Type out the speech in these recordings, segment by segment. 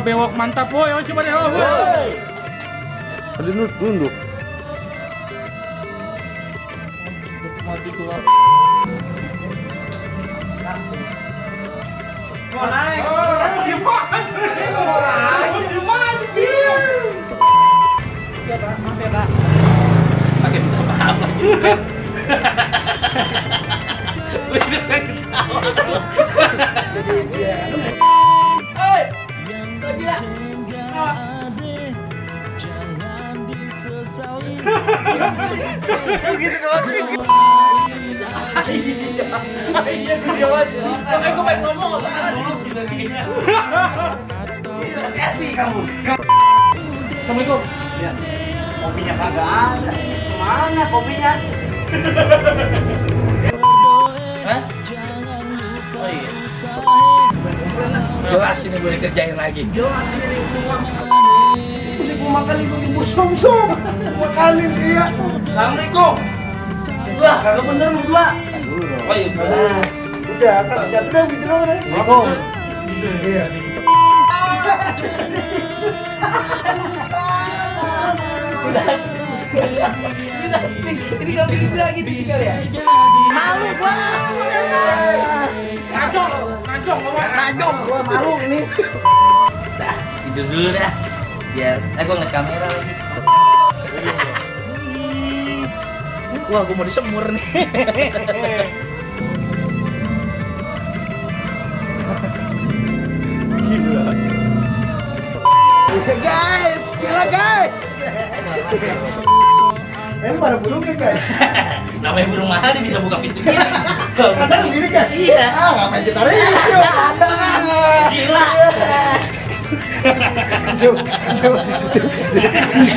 bewok mantap, woi. Oh, coba deh, oh, woi. Tadi nunduk. Mau naik. Maaf ya, Kak. Pakai minta maaf lagi. Gue udah pengen ketawa. Hei, kau gila. Begitu doang sih. Iya, gue jawab aja. Makanya gue pengen ngomong otak dulu kita kayaknya. Hati-hati kamu. Assalamualaikum. Ya. Kopinya kagak ada. Kemana kopinya? Hah? Oh iya. Jelas ini gue dikerjain lagi. Jelas ini. Musik mau makan itu bubur sum-sum. Makanin dia. Assalamualaikum. Wah, kagak bener lu dua. Oh iya, Udah, kan jatuh dah gitu dong. Assalamualaikum. Iya. Ini kalau dibilang gitu juga ya. Malu gua. Najong gua malu ini. Dah, tidur dulu dah. Biar gua ngeliat kamera lagi. Wah, gua mau disemur nih. Guys, gila guys. Mana burungnya guys? Namanya burung mahal dia bisa buka pintu gini. Kadang begini guys. Iya. Ngapain kita review? Gila.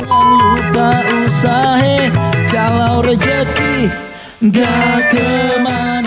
Lupa usaha kalau rezeki gak kemana.